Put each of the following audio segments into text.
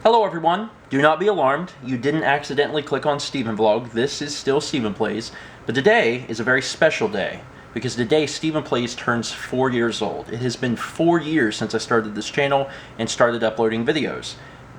Hello everyone, do not be alarmed, you didn't accidentally click on Stephen Vlog, this is still Stephen Plays, but today is a very special day, because today Stephen Plays turns 4 years old. It has been 4 years since I started this channel and started uploading videos,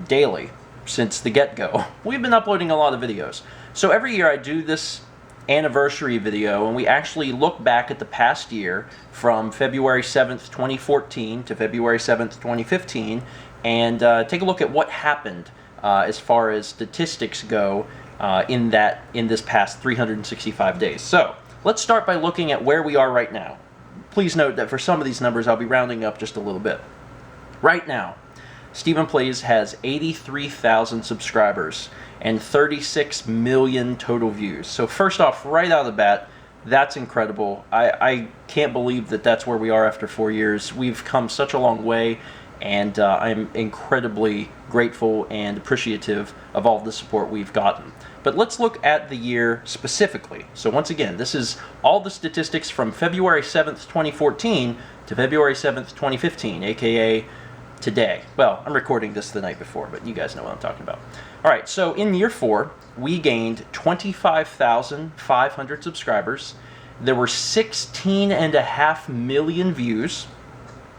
daily, since the get-go. We've been uploading a lot of videos. So every year I do this anniversary video, and we actually look back at the past year from February 7th, 2014 to February 7th, 2015, and take a look at what happened as far as statistics go in this past 365 days. So let's start by looking at where we are right now. Please note that for some of these numbers I'll be rounding up just a little bit. Right now, Stephen Plays has 83,000 subscribers and 36 million total views. So first off, right out of the bat, that's incredible. I can't believe that that's where we are after 4 years. We've come such a long way, and I'm incredibly grateful and appreciative of all the support we've gotten. But let's look at the year specifically. So once again, this is all the statistics from February 7th, 2014 to February 7th, 2015, aka today. Well, I'm recording this the night before, but you guys know what I'm talking about. All right, so in year 4, we gained 25,500 subscribers. There were 16.5 million views,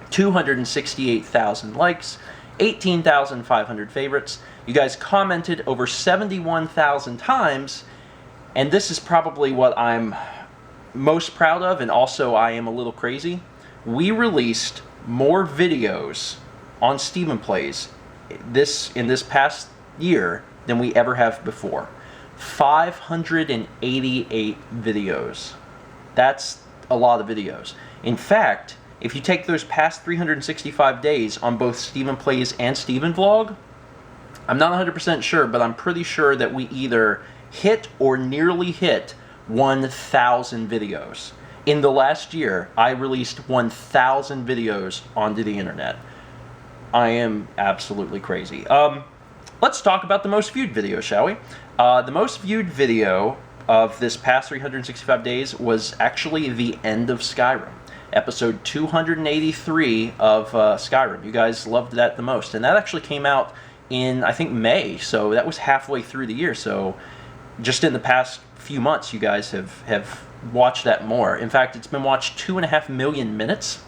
268,000 likes, 18,500 favorites. You guys commented over 71,000 times, and this is probably what I'm most proud of, and also I am a little crazy. We released more videos on Stephen Plays in this past year than we ever have before. 588 videos. That's a lot of videos. In fact, if you take those past 365 days on both Stephen Plays and Stephen Vlog, I'm not 100% sure, but I'm pretty sure that we either hit or nearly hit 1,000 videos. In the last year, I released 1,000 videos onto the internet. I am absolutely crazy. Let's talk about the most viewed video, shall we? The most viewed video of this past 365 days was actually the end of Skyrim. Episode 283 of Skyrim. You guys loved that the most. And that actually came out in, I think, May. So that was halfway through the year. So just in the past few months, you guys have watched that more. In fact, it's been watched 2.5 million minutes.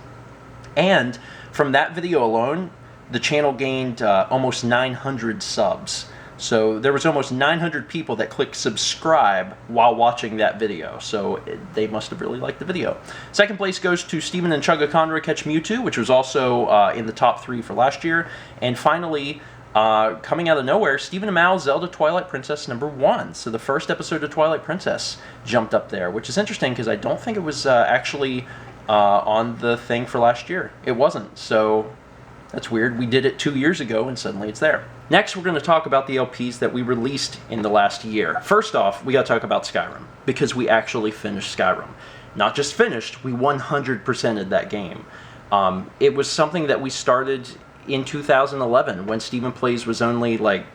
And from that video alone, the channel gained almost 900 subs. So there was almost 900 people that clicked subscribe while watching that video. So they must have really liked the video. Second place goes to Stephen and Chugga Conroy Catch Mewtwo, which was also in the top 3 for last year. And finally, coming out of nowhere, Stephen and Mal Zelda Twilight Princess #1. So the first episode of Twilight Princess jumped up there, which is interesting because I don't think it was actually on the thing for last year. It wasn't. So that's weird. We did it 2 years ago and suddenly it's there. Next, we're going to talk about the LPs that we released in the last year. First off, we got to talk about Skyrim, because we actually finished Skyrim. Not just finished, we 100%ed that game. It was something that we started in 2011 when Stephen Plays was only like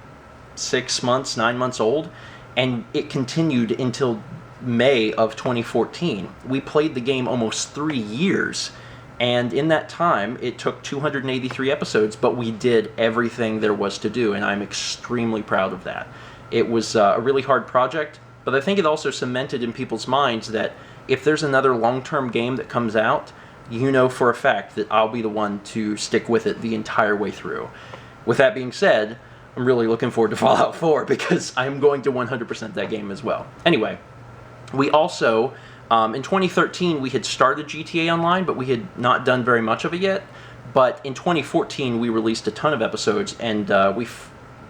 9 months old, and it continued until May of 2014. We played the game almost 3 years. And in that time, it took 283 episodes, but we did everything there was to do, and I'm extremely proud of that. It was a really hard project, but I think it also cemented in people's minds that if there's another long-term game that comes out, you know for a fact that I'll be the one to stick with it the entire way through. With that being said, I'm really looking forward to Fallout 4, because I'm going to 100% that game as well. Anyway, we also... in 2013, we had started GTA Online, but we had not done very much of it yet. But in 2014, we released a ton of episodes, and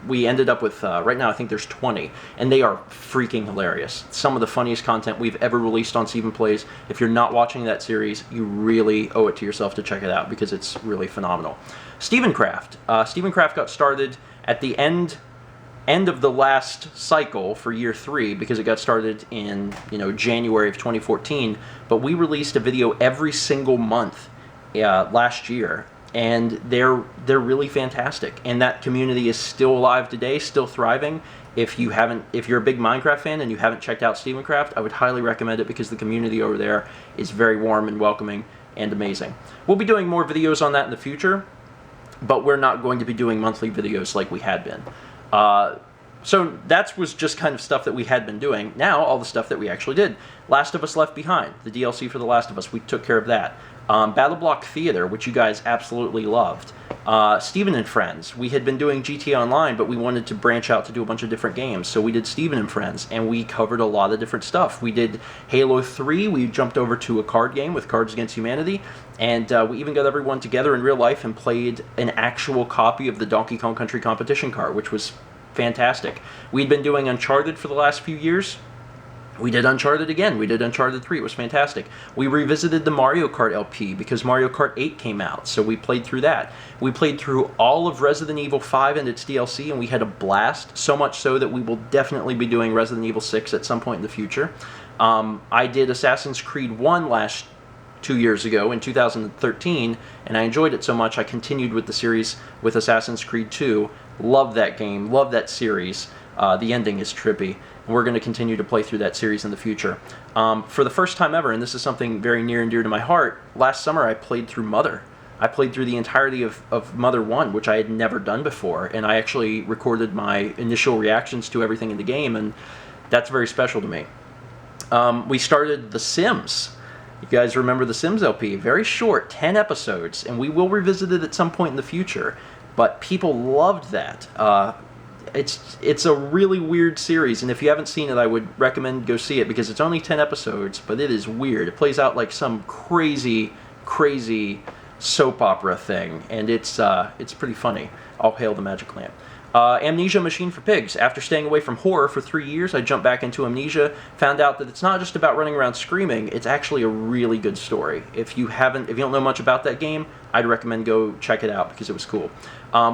we ended up with, right now I think there's 20, and they are freaking hilarious. Some of the funniest content we've ever released on Stephen Plays. If you're not watching that series, you really owe it to yourself to check it out, because it's really phenomenal. StephenCraft. StephenCraft got started at the end of the last cycle for year 3, because it got started in January of 2014, but we released a video every single month last year, and they're really fantastic, and that community is still alive today, still thriving. If you're a big Minecraft fan and you haven't checked out StephenCraft, I would highly recommend it, because the community over there is very warm and welcoming and amazing. We'll be doing more videos on that in the future. but we're not going to be doing monthly videos like we had been. So that was just kind of stuff that we had been doing. Now, all the stuff that we actually did. Last of Us Left Behind, the DLC for The Last of Us, we took care of that. Battle Block Theater, which you guys absolutely loved. Steven and Friends, we had been doing GTA Online, but we wanted to branch out to do a bunch of different games, so we did Steven and Friends, and we covered a lot of different stuff. We did Halo 3, we jumped over to a card game with Cards Against Humanity, and we even got everyone together in real life and played an actual copy of the Donkey Kong Country competition car, which was fantastic. We'd been doing Uncharted for the last few years. We did Uncharted again. We did Uncharted 3. It was fantastic. We revisited the Mario Kart LP because Mario Kart 8 came out, so we played through that. We played through all of Resident Evil 5 and its DLC, and we had a blast, so much so that we will definitely be doing Resident Evil 6 at some point in the future. I did Assassin's Creed 1 2 years ago in 2013, and I enjoyed it so much I continued with the series with Assassin's Creed 2. Love that game, love that series. The ending is trippy, and we're going to continue to play through that series in the future. For the first time ever, and this is something very near and dear to my heart, last summer I played through Mother. I played through the entirety of Mother 1, which I had never done before, and I actually recorded my initial reactions to everything in the game, and that's very special to me. We started The Sims. You guys remember The Sims LP? Very short, 10 episodes, and we will revisit it at some point in the future. But people loved that. It's a really weird series, and if you haven't seen it, I would recommend go see it because it's only 10 episodes, but it is weird. It plays out like some crazy, crazy soap opera thing, and it's pretty funny. All hail the magic lamp. Amnesia Machine for Pigs. After staying away from horror for 3 years, I jumped back into Amnesia, found out that it's not just about running around screaming, it's actually a really good story. If you don't know much about that game, I'd recommend go check it out because it was cool.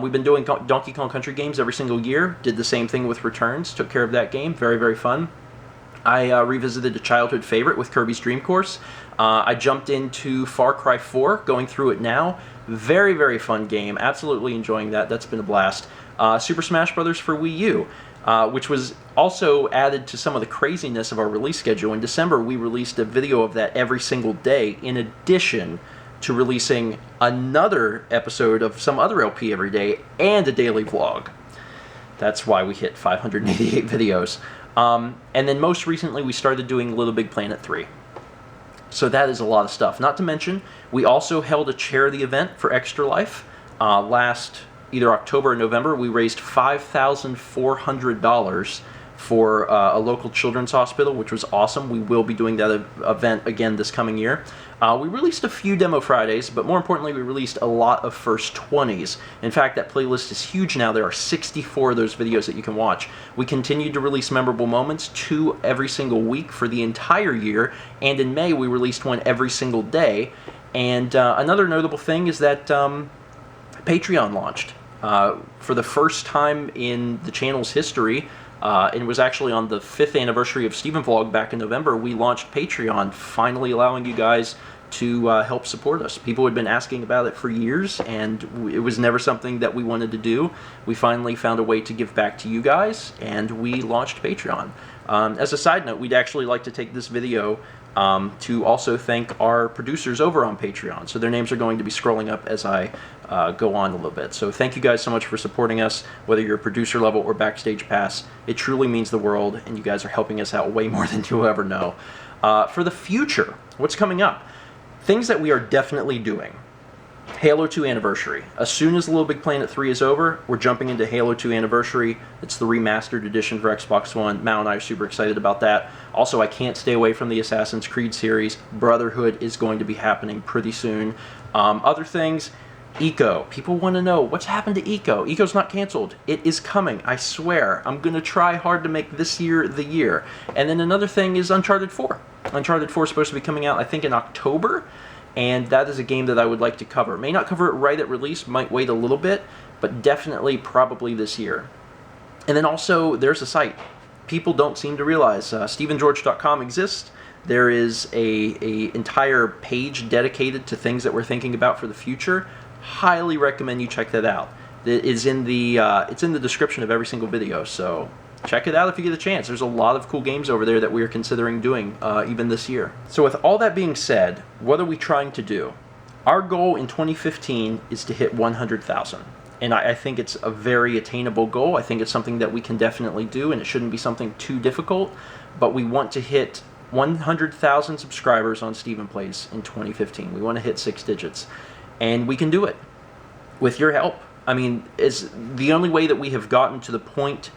We've been doing Donkey Kong Country games every single year, did the same thing with Returns, took care of that game, very, very fun. I revisited a childhood favorite with Kirby's Dream Course. I jumped into Far Cry 4, going through it now. Very, very fun game, absolutely enjoying that, that's been a blast. Super Smash Bros. For Wii U, which was also added to some of the craziness of our release schedule. In December, we released a video of that every single day, in addition to releasing another episode of some other LP every day, and a daily vlog. That's why we hit 588 videos. And then most recently, we started doing Little Big Planet 3. So that is a lot of stuff. Not to mention, we also held a charity event for Extra Life last either October or November. We raised $5,400 for a local children's hospital, which was awesome. We will be doing that event again this coming year. We released a few Demo Fridays, but more importantly, we released a lot of First 20s. In fact, that playlist is huge now. There are 64 of those videos that you can watch. We continued to release memorable moments, 2 every single week for the entire year, and in May, we released 1 every single day. And another notable thing is that Patreon launched. For the first time in the channel's history, and it was actually on the 5th anniversary of StephenVlog back in November, we launched Patreon, finally allowing you guys to help support us. People had been asking about it for years, and it was never something that we wanted to do. We finally found a way to give back to you guys, and we launched Patreon. As a side note, we'd actually like to take this video to also thank our producers over on Patreon. So their names are going to be scrolling up as I go on a little bit. So thank you guys so much for supporting us, whether you're producer level or backstage pass. It truly means the world, and you guys are helping us out way more than you'll ever know. For the future, what's coming up? Things that we are definitely doing. Halo 2 Anniversary. As soon as Little Big Planet 3 is over, we're jumping into Halo 2 Anniversary. It's the remastered edition for Xbox One. Mal and I are super excited about that. Also, I can't stay away from the Assassin's Creed series. Brotherhood is going to be happening pretty soon. Other things, Eco. People want to know, what's happened to Eco? Eco's not canceled. It is coming, I swear. I'm going to try hard to make this year the year. And then another thing is Uncharted 4. Uncharted 4 is supposed to be coming out, I think, in October. And that is a game that I would like to cover. May not cover it right at release, might wait a little bit, but definitely probably this year. And then also, there's a site. People don't seem to realize StephenGeorge.com exists. There is a entire page dedicated to things that we're thinking about for the future. Highly recommend you check that out. It is in the it's in the description of every single video, so check it out if you get a chance. There's a lot of cool games over there that we are considering doing even this year. So with all that being said, what are we trying to do? Our goal in 2015 is to hit 100,000. And I think it's a very attainable goal. I think it's something that we can definitely do, and it shouldn't be something too difficult. But we want to hit 100,000 subscribers on StephenPlays in 2015. We want to hit 6 digits. And we can do it with your help. I mean, it's the only way that we have gotten to the point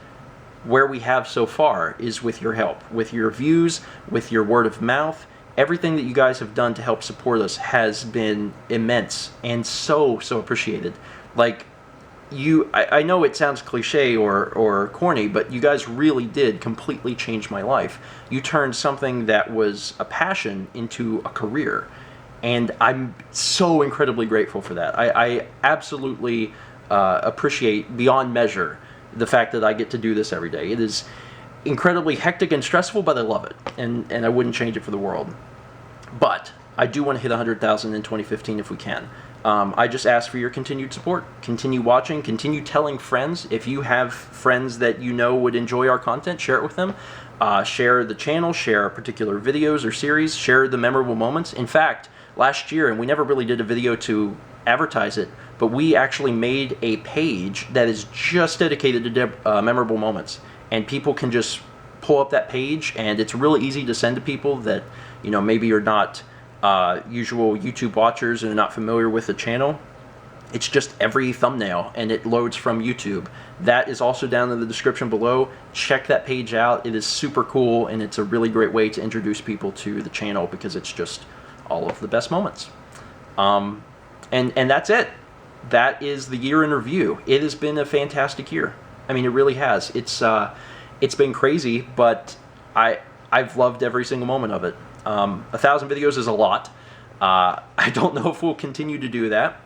where we have so far is with your help, with your views, with your word of mouth. Everything that you guys have done to help support us has been immense and so appreciated. Like, I know it sounds cliche or corny, but you guys really did completely change my life. You turned something that was a passion into a career, and I'm so incredibly grateful for that. I absolutely appreciate beyond measure the fact that I get to do this every day. It is incredibly hectic and stressful, but I love it, and I wouldn't change it for the world. But I do want to hit 100,000 in 2015 if we can. I just ask for your continued support. Continue watching, continue telling friends. If you have friends that you know would enjoy our content, share it with them. Share the channel, share particular videos or series, share the memorable moments. In fact, last year, and we never really did a video to advertise it, but we actually made a page that is just dedicated to memorable moments. And people can just pull up that page, and it's really easy to send to people that, you know, maybe you're not usual YouTube watchers and are not familiar with the channel. It's just every thumbnail, and it loads from YouTube. That is also down in the description below. Check that page out. It is super cool, and it's a really great way to introduce people to the channel because it's just all of the best moments. And that's it. That is the year in review. It has been a fantastic year. I mean, it really has. It's been crazy, but I've loved every single moment of it. 1,000 videos is a lot. I don't know if we'll continue to do that,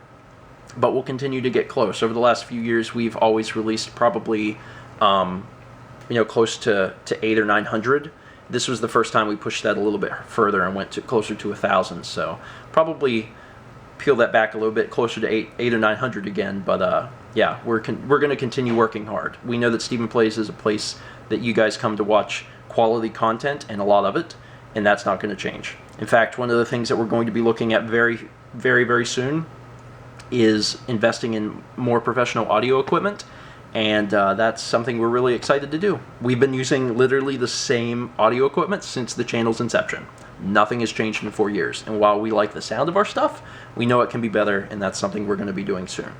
but we'll continue to get close. Over the last few years, we've always released probably, close to 800 or 900. This was the first time we pushed that a little bit further and went to closer to 1,000. So probably peel that back a little bit, closer to 800 or 900 again. But yeah, we're going to continue working hard. We know that StephenPlays is a place that you guys come to watch quality content, and a lot of it, and that's not going to change. In fact, one of the things that we're going to be looking at very, very, very soon is investing in more professional audio equipment, and that's something we're really excited to do. We've been using literally the same audio equipment since the channel's inception. Nothing has changed in 4 years, and while we like the sound of our stuff, we know it can be better, and that's something we're going to be doing soon.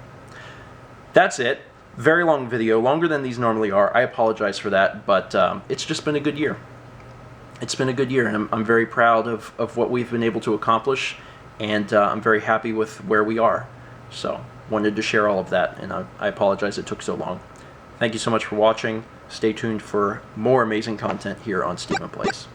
That's it. Very long video, longer than these normally are. I apologize for that, but it's just been a good year. It's been a good year, and I'm very proud of what we've been able to accomplish, and I'm very happy with where we are. So, wanted to share all of that, and I apologize it took so long. Thank you so much for watching. Stay tuned for more amazing content here on StephenPlays.